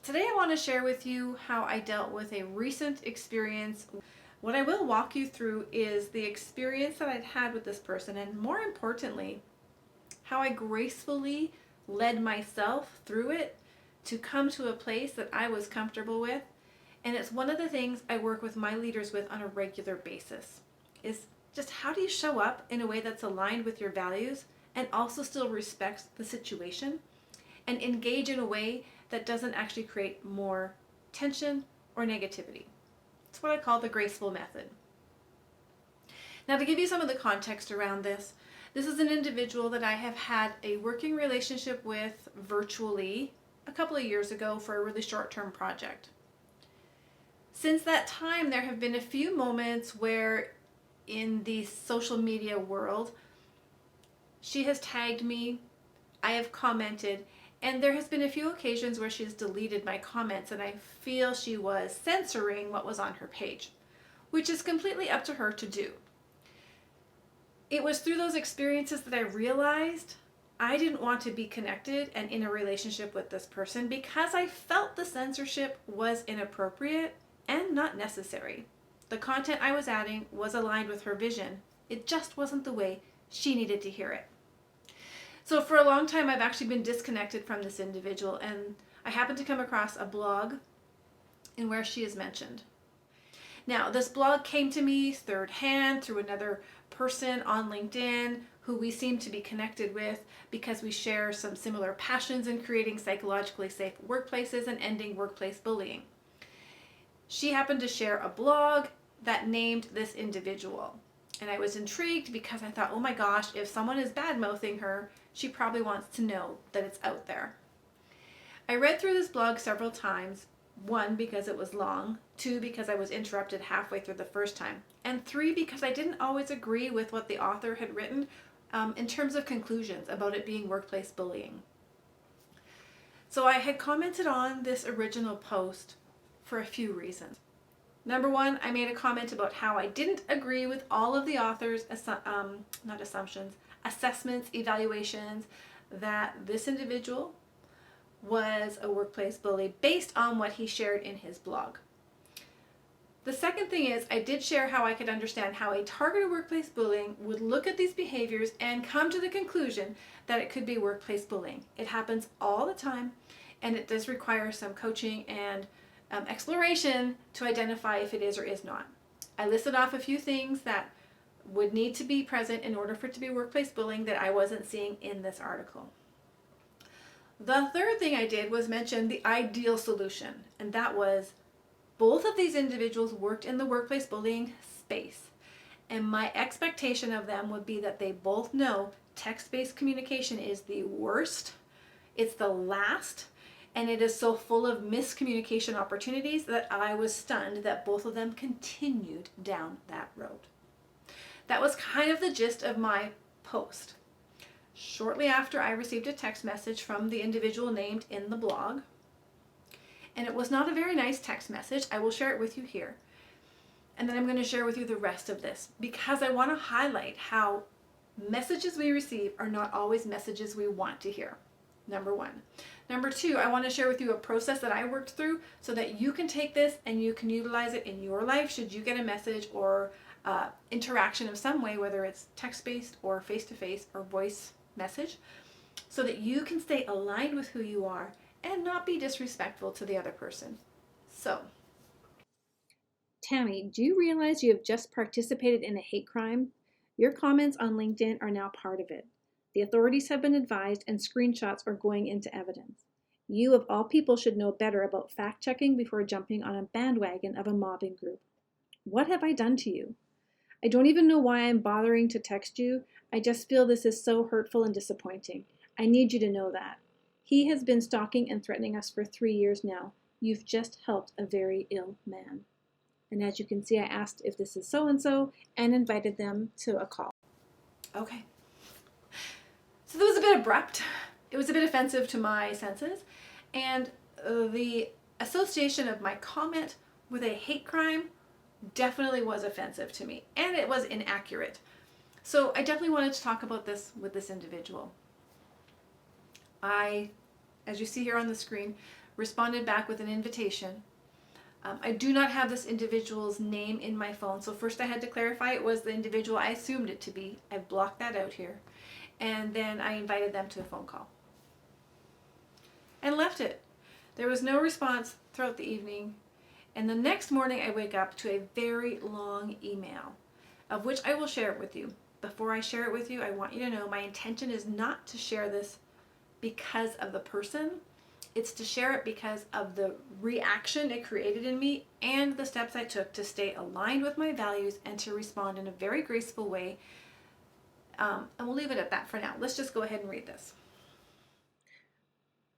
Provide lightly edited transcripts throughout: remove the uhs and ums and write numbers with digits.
Today I want to share with you how I dealt with a recent experience. What I will walk you through is the experience that I'd had with this person, and more importantly, how I gracefully led myself through it to come to a place that I was comfortable with. And it's one of the things I work with my leaders with on a regular basis, is just how do you show up in a way that's aligned with your values and also still respects the situation and engage in a way that doesn't actually create more tension or negativity. It's what I call the graceful method. Now, to give you some of the context around this, this is an individual that I have had a working relationship with virtually a couple of years ago for a really short-term project. Since that time, there have been a few moments where in the social media world, she has tagged me, I have commented, and there has been a few occasions where she has deleted my comments, and I feel she was censoring what was on her page, which is completely up to her to do. It was through those experiences that I realized I didn't want to be connected and in a relationship with this person because I felt the censorship was inappropriate and not necessary. The content I was adding was aligned with her vision. It just wasn't the way she needed to hear it. So for a long time, I've actually been disconnected from this individual, and I happened to come across a blog in where she is mentioned. Now, this blog came to me third hand through another person on LinkedIn who we seem to be connected with because we share some similar passions in creating psychologically safe workplaces and ending workplace bullying. She happened to share a blog that named this individual. And I was intrigued because I thought, oh my gosh, if someone is bad-mouthing her, she probably wants to know that it's out there. I read through this blog several times. 1, because it was long. 2, because I was interrupted halfway through the first time. And 3, because I didn't always agree with what the author had written in terms of conclusions about it being workplace bullying. So I had commented on this original post for a few reasons. Number 1, I made a comment about how I didn't agree with all of the author's assessments, evaluations, that this individual was a workplace bully based on what he shared in his blog. The second thing is I did share how I could understand how a targeted workplace bullying would look at these behaviors and come to the conclusion that it could be workplace bullying. It happens all the time, and it does require some coaching and exploration to identify if it is or is not. I listed off a few things that would need to be present in order for it to be workplace bullying that I wasn't seeing in this article. The third thing I did was mention the ideal solution, and that was both of these individuals worked in the workplace bullying space, and my expectation of them would be that they both know text-based communication is the worst, it's the last, and it is so full of miscommunication opportunities that I was stunned that both of them continued down that road. That was kind of the gist of my post. Shortly after, I received a text message from the individual named in the blog, and it was not a very nice text message. I will share it with you here, and then I'm going to share with you the rest of this because I want to highlight how messages we receive are not always messages we want to hear. Number 1. Number 2, I want to share with you a process that I worked through so that you can take this and you can utilize it in your life should you get a message or interaction of some way, whether it's text-based or face-to-face or voice message, so that you can stay aligned with who you are and not be disrespectful to the other person. So, Tammy, do you realize you have just participated in a hate crime? Your comments on LinkedIn are now part of it. The authorities have been advised and screenshots are going into evidence. You, of all people, should know better about fact-checking before jumping on a bandwagon of a mobbing group. What have I done to you? I don't even know why I'm bothering to text you. I just feel this is so hurtful and disappointing. I need you to know that. He has been stalking and threatening us for 3 years now. You've just helped a very ill man. And as you can see, I asked if this is so-and-so and invited them to a call. Okay. So that was a bit abrupt. It was a bit offensive to my senses. And the association of my comment with a hate crime definitely was offensive to me. And it was inaccurate. So I definitely wanted to talk about this with this individual. I, as you see here on the screen, responded back with an invitation. I do not have this individual's name in my phone. So first I had to clarify it was the individual I assumed it to be. I've blocked that out here. And then I invited them to a phone call. And left it. There was no response throughout the evening. And the next morning I wake up to a very long email, of which I will share it with you. Before I share it with you, I want you to know my intention is not to share this because of the person. It's to share it because of the reaction it created in me and the steps I took to stay aligned with my values and to respond in a very graceful way. And we'll leave it at that for now. Let's just go ahead and read this.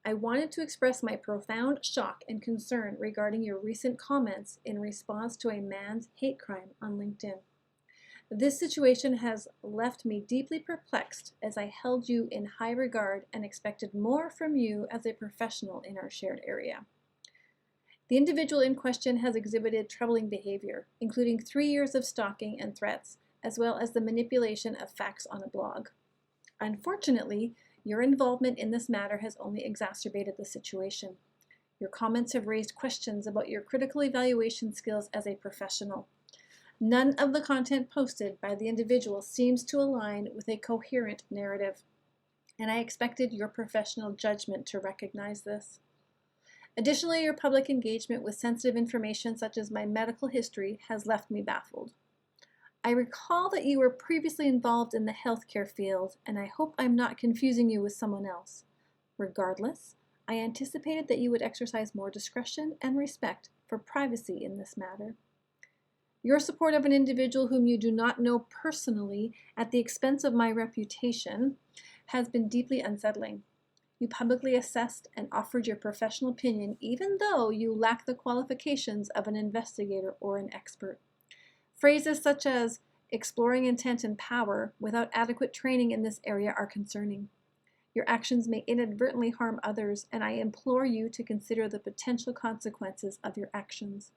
I wanted to express my profound shock and concern regarding your recent comments in response to a man's hate crime on LinkedIn. This situation has left me deeply perplexed as I held you in high regard and expected more from you as a professional in our shared area. The individual in question has exhibited troubling behavior, including 3 years of stalking and threats, as well as the manipulation of facts on a blog. Unfortunately, your involvement in this matter has only exacerbated the situation. Your comments have raised questions about your critical evaluation skills as a professional. None of the content posted by the individual seems to align with a coherent narrative, and I expected your professional judgment to recognize this. Additionally, your public engagement with sensitive information such as my medical history has left me baffled. I recall that you were previously involved in the healthcare field, and I hope I'm not confusing you with someone else. Regardless, I anticipated that you would exercise more discretion and respect for privacy in this matter. Your support of an individual whom you do not know personally at the expense of my reputation has been deeply unsettling. You publicly assessed and offered your professional opinion even though you lack the qualifications of an investigator or an expert. Phrases such as exploring intent and power without adequate training in this area are concerning. Your actions may inadvertently harm others, and I implore you to consider the potential consequences of your actions.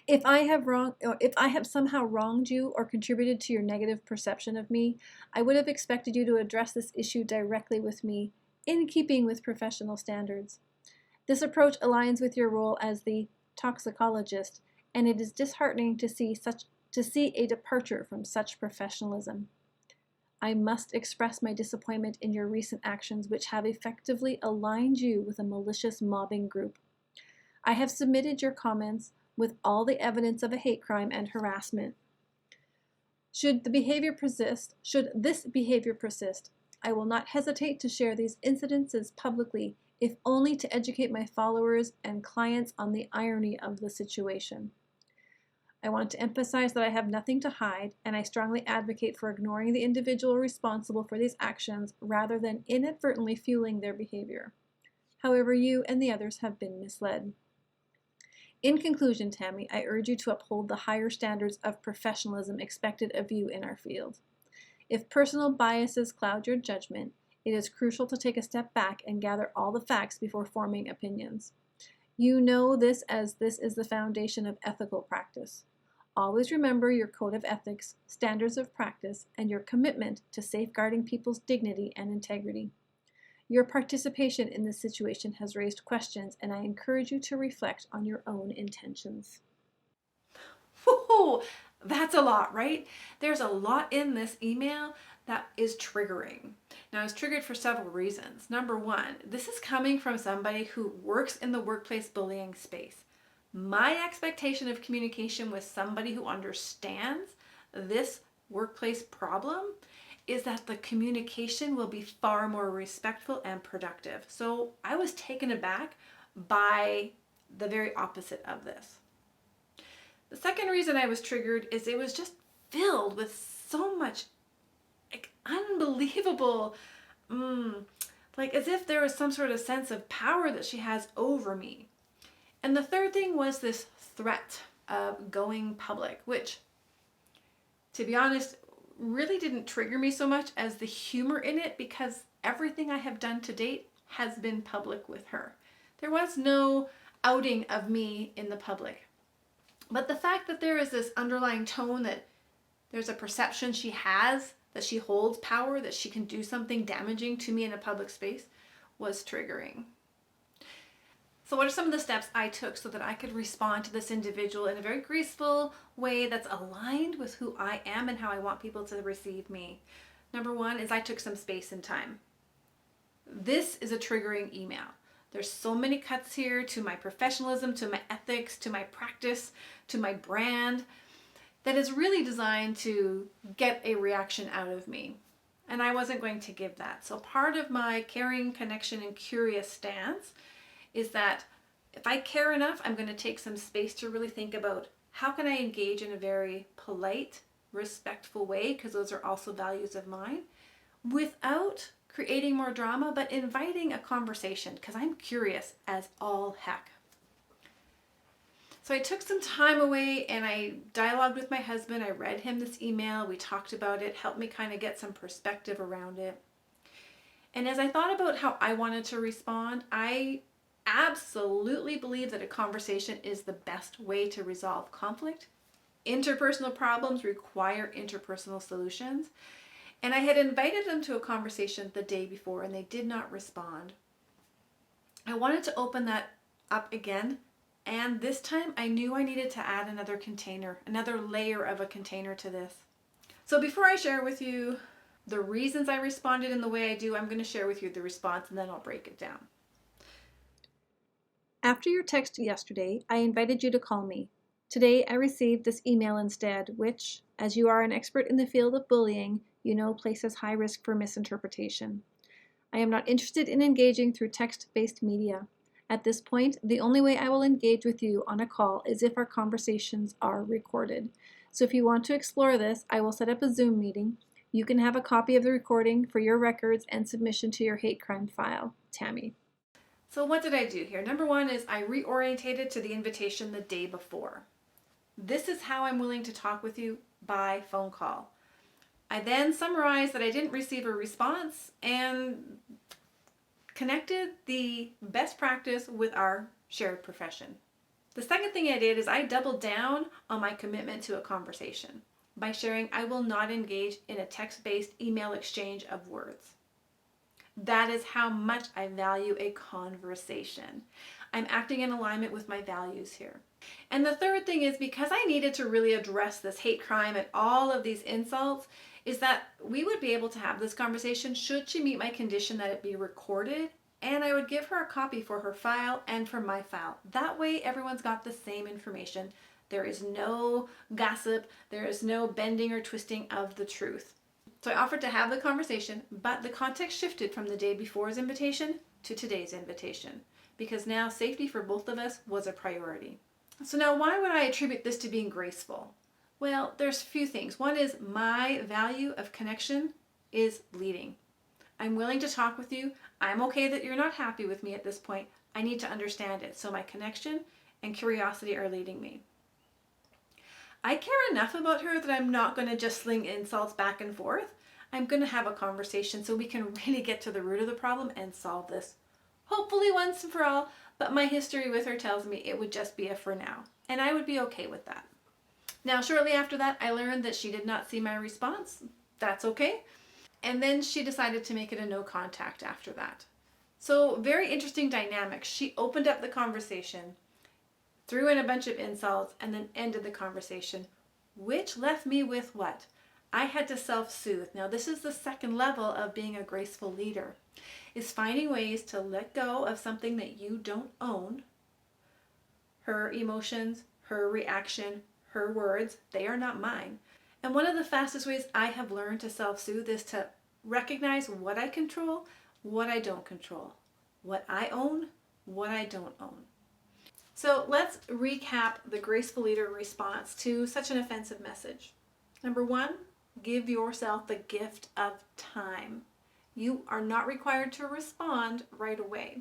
If I have somehow wronged you or contributed to your negative perception of me, I would have expected you to address this issue directly with me, in keeping with professional standards. This approach aligns with your role as the toxicologist, and it is disheartening to see a departure from such professionalism. I must express my disappointment in your recent actions, which have effectively aligned you with a malicious mobbing group. I have submitted your comments with all the evidence of a hate crime and harassment. Should this behavior persist, I will not hesitate to share these incidences publicly, if only to educate my followers and clients on the irony of the situation. I want to emphasize that I have nothing to hide, and I strongly advocate for ignoring the individual responsible for these actions rather than inadvertently fueling their behavior. However, you and the others have been misled. In conclusion, Tammy, I urge you to uphold the higher standards of professionalism expected of you in our field. If personal biases cloud your judgment, it is crucial to take a step back and gather all the facts before forming opinions. You know this as this is the foundation of ethical practice. Always remember your code of ethics, standards of practice, and your commitment to safeguarding people's dignity and integrity. Your participation in this situation has raised questions, and I encourage you to reflect on your own intentions. Whoa, that's a lot, right? There's a lot in this email that is triggering. Now, it's triggered for several reasons. Number one, this is coming from somebody who works in the workplace bullying space. My expectation of communication with somebody who understands this workplace problem is that the communication will be far more respectful and productive. So I was taken aback by the very opposite of this. The second reason I was triggered is it was just filled with so much unbelievable, like as if there was some sort of sense of power that she has over me. And the third thing was this threat of going public, which, to be honest, really didn't trigger me so much as the humor in it, because everything I have done to date has been public with her. There was no outing of me in the public. But the fact that there is this underlying tone that there's a perception she has that she holds power, that she can do something damaging to me in a public space, was triggering. So what are some of the steps I took so that I could respond to this individual in a very graceful way that's aligned with who I am and how I want people to receive me? Number one is I took some space and time. This is a triggering email. There's so many cuts here to my professionalism, to my ethics, to my practice, to my brand, that is really designed to get a reaction out of me. And I wasn't going to give that. So part of my caring, connection, and curious stance is that if I care enough, I'm going to take some space to really think about how can I engage in a very polite, respectful way, because those are also values of mine, without creating more drama, but inviting a conversation, because I'm curious as all heck. So I took some time away and I dialogued with my husband. I read him this email. We talked about it, helped me kind of get some perspective around it. And as I thought about how I wanted to respond, I absolutely believe that a conversation is the best way to resolve conflict. Interpersonal problems require interpersonal solutions. And I had invited them to a conversation the day before and they did not respond. I wanted to open that up again. And this time I knew I needed to add another container, another layer of a container to this. So before I share with you the reasons I responded in the way I do, I'm going to share with you the response and then I'll break it down. After your text yesterday, I invited you to call me. Today I received this email instead, which, as you are an expert in the field of bullying, you know places high risk for misinterpretation. I am not interested in engaging through text-based media. At this point, the only way I will engage with you on a call is if our conversations are recorded. So if you want to explore this, I will set up a Zoom meeting. You can have a copy of the recording for your records and submission to your hate crime file. Tammy. So what did I do here? Number one is I reorientated to the invitation the day before. This is how I'm willing to talk with you by phone call. I then summarized that I didn't receive a response and connected the best practice with our shared profession. The second thing I did is I doubled down on my commitment to a conversation by sharing I will not engage in a text-based email exchange of words. That is how much I value a conversation. I'm acting in alignment with my values here. And the third thing is because I needed to really address this hate crime and all of these insults, is that we would be able to have this conversation should she meet my condition that it be recorded, and I would give her a copy for her file and for my file. That way everyone's got the same information. There is no gossip, there is no bending or twisting of the truth. So I offered to have the conversation, but the context shifted from the day before's invitation to today's invitation, because now safety for both of us was a priority. So now why would I attribute this to being graceful? Well, there's a few things. One is my value of connection is leading. I'm willing to talk with you. I'm okay that you're not happy with me at this point. I need to understand it. So my connection and curiosity are leading me. I care enough about her that I'm not going to just sling insults back and forth. I'm going to have a conversation so we can really get to the root of the problem and solve this. Hopefully once and for all, but my history with her tells me it would just be a for now. And I would be okay with that. Now, shortly after that, I learned that she did not see my response. That's okay. And then she decided to make it a no contact after that. So very interesting dynamic. She opened up the conversation, threw in a bunch of insults, and then ended the conversation, which left me with what? I had to self-soothe. Now, this is the second level of being a graceful leader, is finding ways to let go of something that you don't own. Her emotions, her reaction, her words, they are not mine. And one of the fastest ways I have learned to self-soothe is to recognize what I control, what I don't control, what I own, what I don't own. So let's recap the graceful leader response to such an offensive message. Number one, give yourself the gift of time. You are not required to respond right away.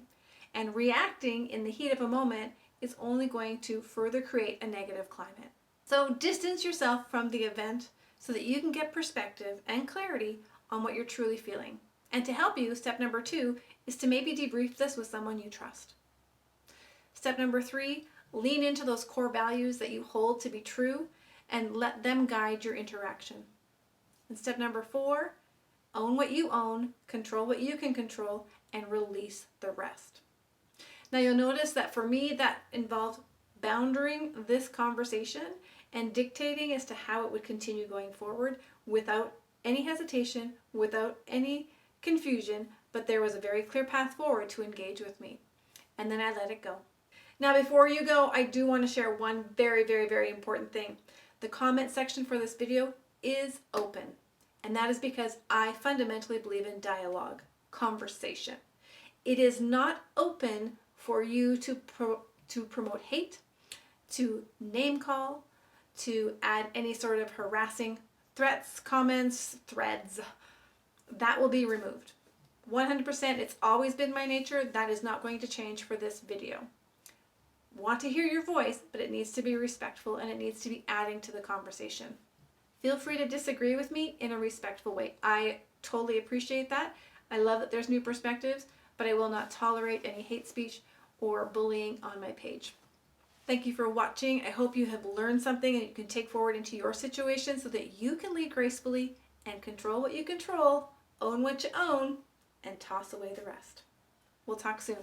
And reacting in the heat of a moment is only going to further create a negative climate. So distance yourself from the event so that you can get perspective and clarity on what you're truly feeling. And to help you, step number two is to maybe debrief this with someone you trust. Step number three, lean into those core values that you hold to be true and let them guide your interaction. And step number four, own what you own, control what you can control, and release the rest. Now you'll notice that for me, that involved boundarying this conversation and dictating as to how it would continue going forward without any hesitation, without any confusion, but there was a very clear path forward to engage with me. And then I let it go. Now, before you go, I do want to share one very, very, very important thing. The comment section for this video is open. And that is because I fundamentally believe in dialogue, conversation. It is not open for you to promote hate, to name call, to add any sort of harassing threats, comments, threads. That will be removed. 100%, it's always been my nature. That is not going to change for this video. Want to hear your voice, but it needs to be respectful and it needs to be adding to the conversation. Feel free to disagree with me in a respectful way. I totally appreciate that. I love that there's new perspectives, but I will not tolerate any hate speech or bullying on my page. Thank you for watching. I hope you have learned something and you can take forward into your situation so that you can lead gracefully and control what you control, own what you own, and toss away the rest. We'll talk soon.